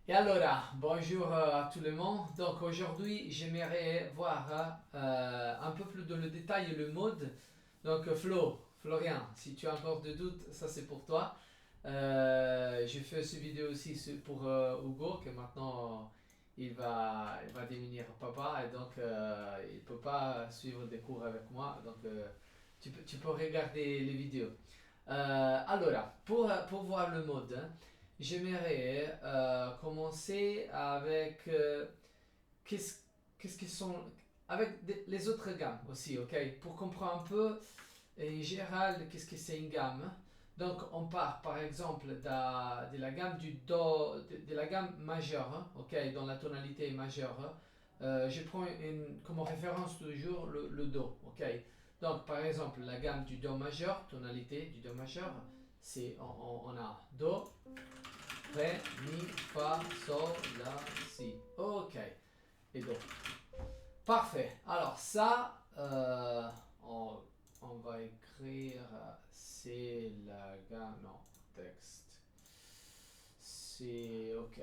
Et alors, bonjour à tout le monde. Donc aujourd'hui, j'aimerais voir un peu plus dans le détail le mode. Donc Florian, si tu as encore des doutes, ça c'est pour toi. J'ai fait cette vidéo aussi pour Hugo, que maintenant il va devenir papa et donc il ne peut pas suivre des cours avec moi. Donc tu peux regarder les vidéos. Alors, pour voir le mode, hein, j'aimerais commencer avec qu'est-ce qu'est-ce qui sont avec les autres gammes aussi, ok? Pour comprendre un peu en général qu'est-ce que c'est une gamme. Donc on part par exemple de la gamme du do, de la gamme majeure, hein, ok, dans la tonalité majeure. Je prends comme référence toujours le do, ok. Donc par exemple la gamme du do majeur, tonalité du do majeur, c'est on a do, ré, mi, fa, sol, la, si, ok, et do. Parfait. Alors ça, on, on va écrire, c'est la gamme, non, texte. C'est, ok,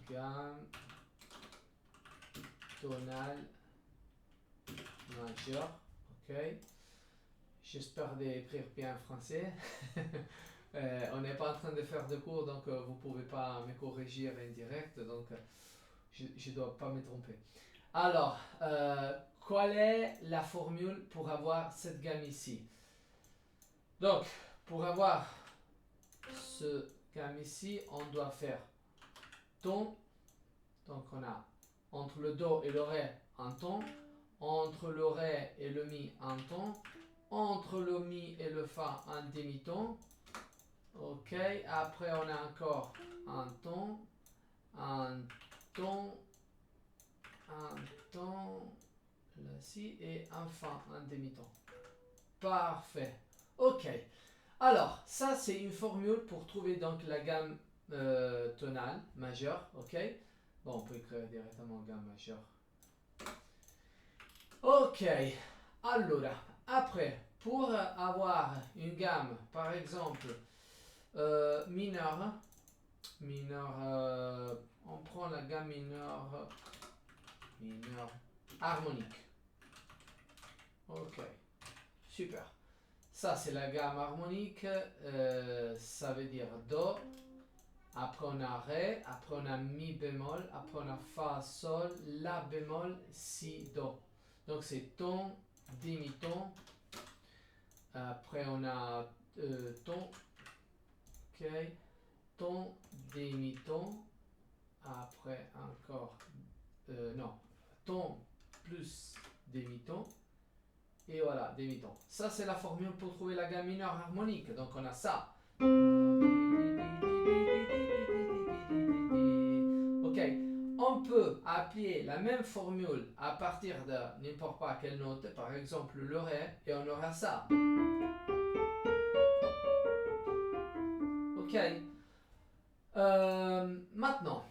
gamme tonale majeure, ok. J'espère d'écrire bien français. On n'est pas en train de faire de cours, donc vous ne pouvez pas me corriger en direct, donc je ne dois pas me tromper. Alors, quelle est la formule pour avoir cette gamme ici? Donc, pour avoir ce gamme ici, on doit faire ton. Donc, on a entre le do et le ré un ton, entre le ré et le mi un ton, entre le mi et le fa un demi-ton. Ok, après on a encore un ton, un ton, un ton, là ci, et enfin un demi-ton. Parfait. Ok. Alors, ça c'est une formule pour trouver donc la gamme tonale majeure. Ok. Bon, on peut écrire directement gamme majeure. Ok. Alors, après, pour avoir une gamme, par exemple, mineure, on prend la gamme mineure harmonique. Ok. Super. Ça, c'est la gamme harmonique. Ça veut dire Do. Après, on a Ré. Après, on a Mi bémol. Après, on a Fa, Sol, La bémol, Si, Do. Donc, c'est ton, demi-ton. Après, on a ton. Ok. Ton, demi-ton. Après, encore. Non. Ton plus demi-ton. Et voilà, demi-ton. Ça, c'est la formule pour trouver la gamme mineure harmonique. Donc, on a ça. Ok, on peut appliquer la même formule à partir de n'importe pas quelle note, par exemple le ré, et on aura ça. Ok, maintenant,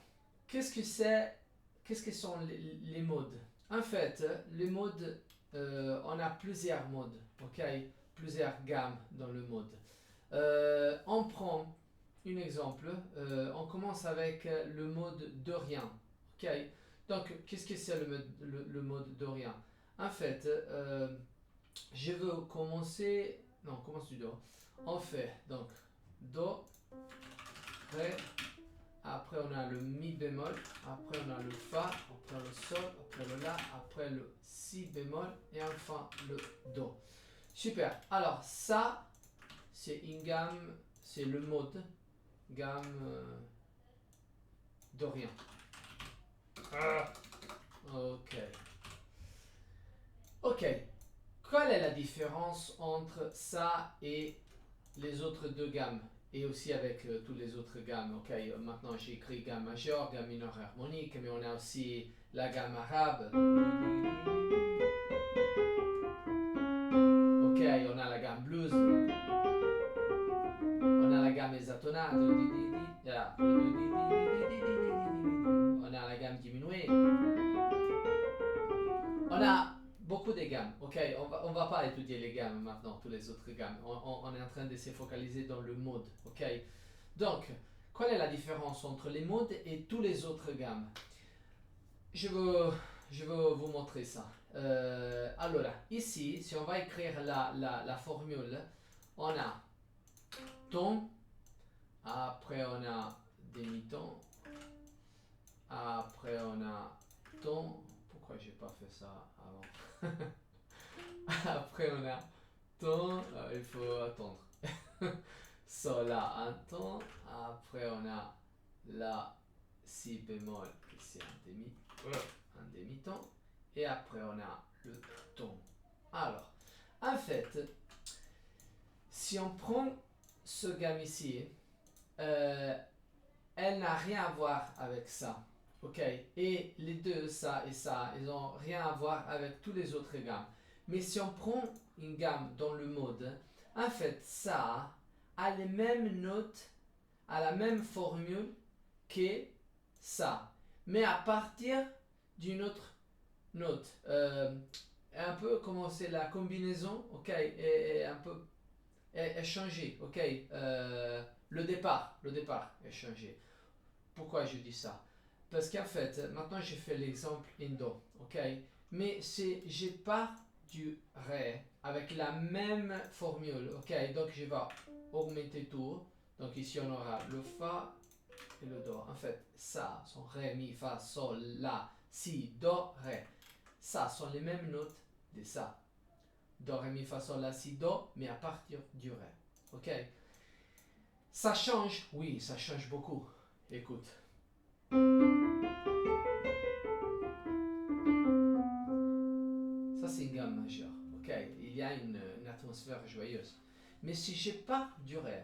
qu'est-ce que c'est, qu'est-ce que sont les modes? En fait, les modes, on a plusieurs modes, ok, plusieurs gammes dans le mode. On prend un exemple, on commence avec le mode de rien. Ok. Donc, qu'est-ce que c'est le mode de rien? En fait, je veux commencer. Non, on commence du do. On fait donc do, ré. Après, on a le mi bémol. Après, on a le fa. Après, le sol. Après, le la. Après, le si bémol. Et enfin, le do. Super. Alors, ça, c'est une gamme. C'est le mode gamme de rien. Ok. Ok. Quelle est la différence entre ça et les autres deux gammes? Et aussi avec toutes les autres gammes. Ok. Maintenant j'ai écrit gamme majeure, gamme mineure harmonique, mais on a aussi la gamme arabe. Ok. On a la gamme blues. On a la gamme hexatonale. On a la gamme diminuée. On a beaucoup de gammes, ok? On va pas étudier les gammes maintenant, toutes les autres gammes. On est en train de se focaliser dans le mode, ok? Donc, quelle est la différence entre les modes et tous les autres gammes? Je veux vous montrer ça. Alors, ici, si on va écrire la formule, on a ton, après on a demi-ton, après on a ton. Pourquoi j'ai pas fait ça avant? Après on a ton, il faut attendre. Sol, la, un ton, après on a la, si bémol, c'est un demi-ton, et après on a le ton. Alors, en fait, si on prend ce gamme ici, elle n'a rien à voir avec ça, ok? Et les deux, ça et ça, ils n'ont rien à voir avec tous les autres gammes. Mais si on prend une gamme dans le mode, en fait, ça a les mêmes notes, a la même formule que ça, mais à partir d'une autre note. Un peu comment c'est la combinaison, ok, est un peu est changé, ok. Le départ est changé. Pourquoi je dis ça? Parce qu'en fait, maintenant j'ai fait l'exemple indo, ok, mais je pars du ré avec la même formule, ok, donc je vais augmenter tout. Donc ici on aura le fa et le do. En fait, ça sont ré, mi, fa, sol, la, si, do, ré. Ça sont les mêmes notes de ça. Do, ré, mi, fa, sol, la, si, do, mais à partir du ré. Ok? Ça change? Oui, ça change beaucoup. Écoute. Ça, c'est une gamme majeure. Ok? Il y a une atmosphère joyeuse. Mais si je pars du ré,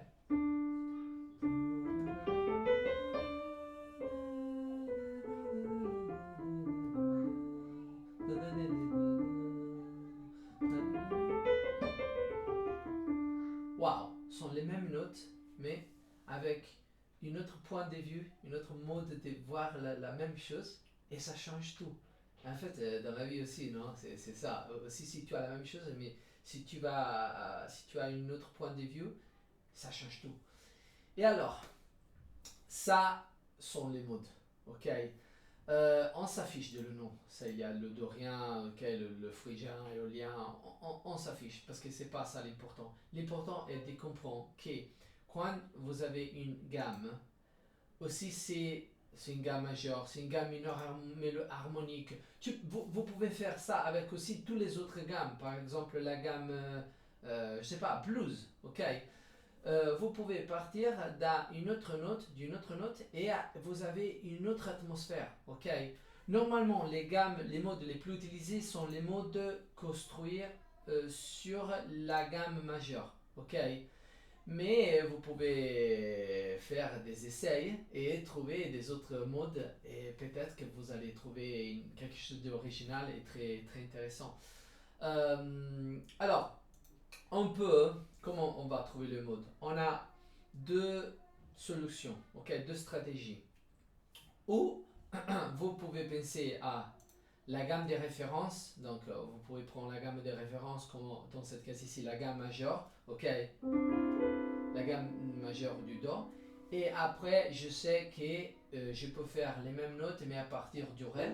waouh, sont les mêmes notes, mais avec une autre point de vue, une autre mode de voir la même chose, et ça change tout. En fait, dans la vie aussi, non, c'est ça. Aussi, si tu as la même chose, mais si tu as une autre point de vue, ça change tout. Et alors, ça sont les modes, ok. On s'affiche de le nom. Ça, il y a le dorien, okay, le phrygien, l'éolien. On s'affiche parce que c'est pas ça l'important. L'important est de comprendre que quand vous avez une gamme, aussi c'est une gamme majeure, c'est une gamme mineure harmonique. Vous pouvez faire ça avec aussi tous les autres gammes. Par exemple, la gamme, je sais pas, blues, ok. Vous pouvez partir d'une autre note et vous avez une autre atmosphère, ok. Normalement, les modes les plus utilisés sont les modes construire sur la gamme majeure, ok. Mais vous pouvez faire des essais et trouver des autres modes et peut-être que vous allez trouver quelque chose d'original et très, très intéressant. Alors, comment on va trouver le mode? On a deux solutions, ok, deux stratégies. Ou vous pouvez penser à la gamme des références, donc vous pouvez prendre la gamme des références comme dans cette cas ici la gamme majeure, ok, la gamme majeure du do, et après je sais que je peux faire les mêmes notes mais à partir du ré,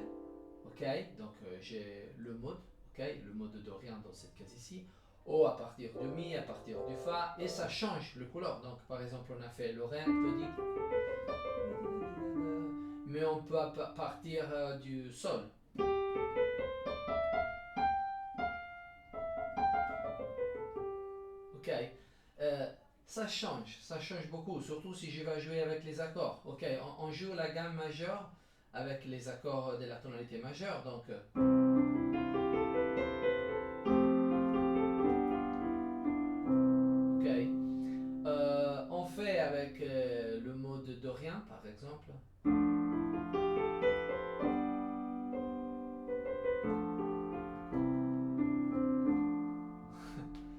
ok, donc j'ai le mode, ok, le mode dorien dans cette cas ici, ou à partir du mi, à partir du fa, et ça change le couleur. Donc par exemple on a fait le ré tonique, mais on peut partir du sol. Ok, ça change beaucoup, surtout si je vais jouer avec les accords. Ok, on joue la gamme majeure avec les accords de la tonalité majeure, donc ok. On fait avec le mode dorien par exemple.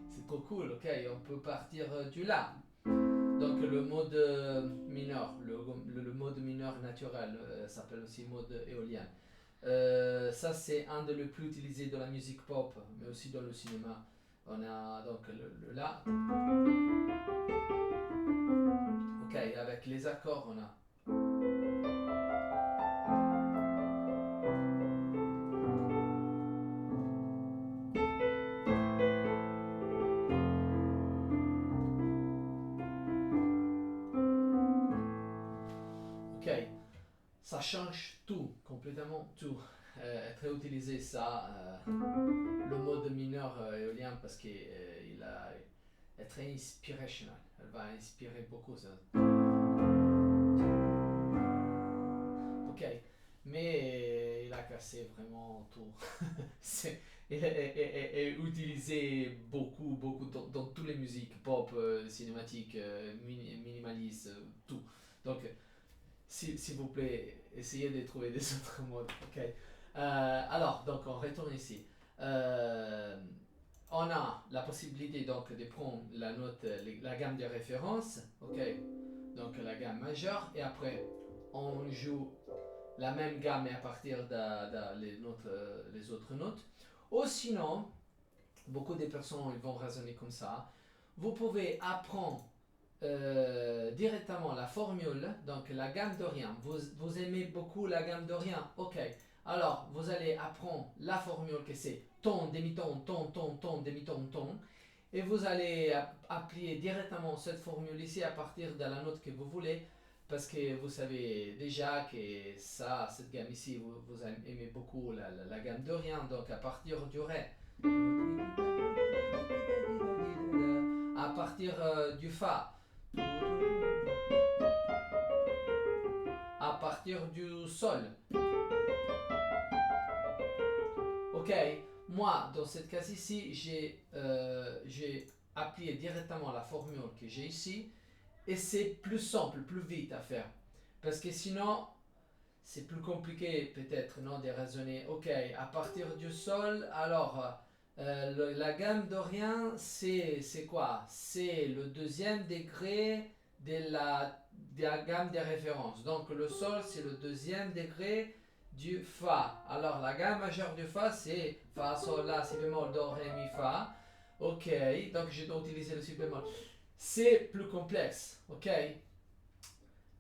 C'est trop cool, ok, on peut partir du la. Donc le mode mineur, le mode mineur naturel s'appelle aussi mode éolien. Ça c'est un des plus utilisés dans la musique pop, mais aussi dans le cinéma. On a donc le la. Ok, avec les accords, on a. Ok, ça change tout, complètement tout. Très utilisé ça, le mode mineur éolien, parce qu'il est très inspirational. Elle va inspirer beaucoup ça. Ok, mais il a cassé vraiment tout. est utilisé beaucoup dans toutes les musiques, pop, cinématiques, minimalistes, tout. Donc, s'il vous plaît, essayez de trouver des autres modes. Ok. Alors, donc on retourne ici. On a la possibilité donc de prendre la note, la gamme de référence, ok. Donc la gamme majeure, et après on joue la même gamme mais à partir de les autres notes. Ou sinon, beaucoup de personnes ils vont raisonner comme ça. Vous pouvez apprendre directement la formule, donc la gamme de rien. Vous aimez beaucoup la gamme de rien, ok. Alors, vous allez apprendre la formule que c'est ton, demi-ton, ton, demi-ton, ton. Et vous allez appliquer directement cette formule ici à partir de la note que vous voulez. Parce que vous savez déjà que ça, cette gamme ici, vous aimez beaucoup la gamme de rien. Donc, à partir du ré, à partir du fa, à partir du sol. Ok, moi dans cette case ici, j'ai appliqué directement la formule que j'ai ici et c'est plus simple, plus vite à faire. Parce que sinon, c'est plus compliqué peut-être non, de raisonner. Ok, à partir du sol, alors la gamme de rien, c'est quoi? C'est le deuxième degré de la gamme de référence. Donc le sol, c'est le deuxième degré du fa. Alors la gamme majeure du fa, c'est fa, sol, la, si bémol, do, ré, mi, fa. Ok, donc je dois utiliser le si bémol. C'est plus complexe, ok?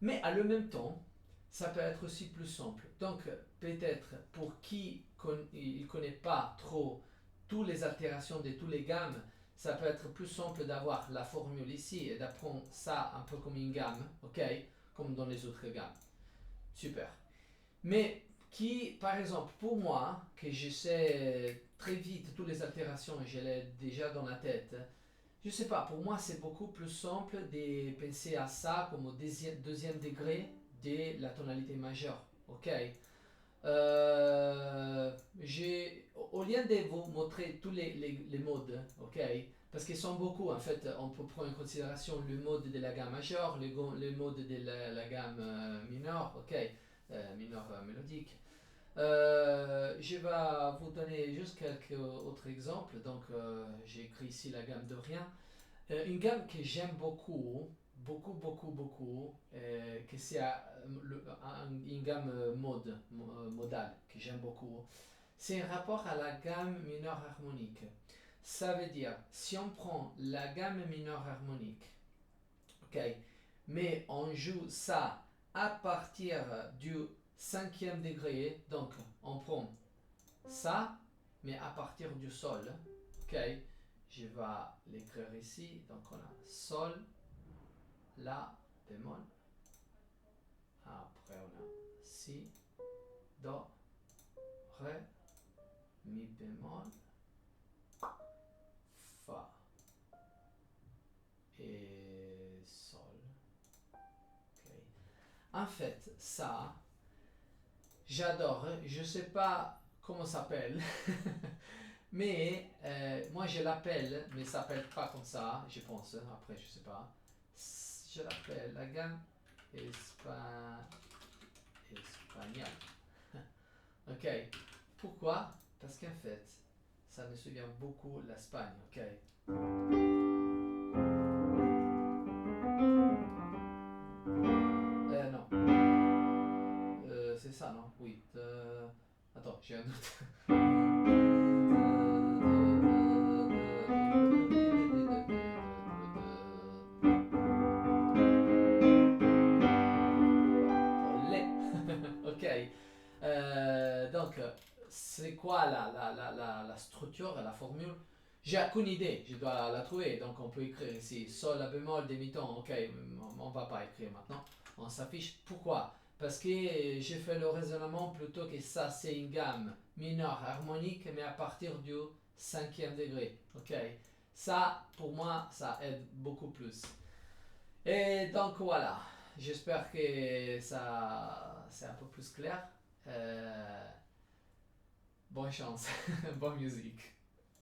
Mais à le même temps, ça peut être aussi plus simple. Donc, peut-être pour qui ne connaît pas trop toutes les altérations de toutes les gammes, ça peut être plus simple d'avoir la formule ici et d'apprendre ça un peu comme une gamme, ok? Comme dans les autres gammes. Super. Mais qui, par exemple, pour moi, que je sais très vite toutes les altérations et je l'ai déjà dans la tête, je sais pas, pour moi c'est beaucoup plus simple de penser à ça comme au deuxième degré de la tonalité majeure, ok. Au lieu de vous montrer tous les modes, ok, parce qu'ils sont beaucoup, en fait, on peut prendre en considération le mode de la gamme majeure, le mode de la gamme mineure, ok, mineure mélodique. Je vais vous donner juste quelques autres exemples. Donc, j'ai écrit ici la gamme de rien. Une gamme que j'aime beaucoup, que c'est une gamme modale que j'aime beaucoup. C'est un rapport à la gamme mineure harmonique. Ça veut dire, si on prend la gamme mineure harmonique, ok, mais on joue ça à partir du cinquième degré, donc on prend ça, mais à partir du sol, ok, je vais l'écrire ici, donc on a sol, la, bémol, après on a si, do, ré, mi bémol, fa et sol, ok. En fait, ça, j'adore, je sais pas comment ça s'appelle, mais moi je l'appelle, mais ça s'appelle pas comme ça, je pense, après je sais pas. Je l'appelle la gamme espagnole. Ok, pourquoi? Parce qu'en fait, ça me souvient beaucoup l'Espagne, ok. Non. C'est ça, non? Oui. Attends, j'ai un doute. Ok. Donc, c'est quoi la structure, la formule? J'ai aucune idée, je dois la trouver. Donc, on peut écrire ici Sol, La bémol, demi-ton. Ok, on va pas écrire maintenant. On s'affiche. Pourquoi? Parce que j'ai fait le raisonnement plutôt que ça, c'est une gamme mineure harmonique, mais à partir du cinquième degré. Ok, ça, pour moi, ça aide beaucoup plus. Et donc voilà, j'espère que ça c'est un peu plus clair. Bonne chance, bonne musique.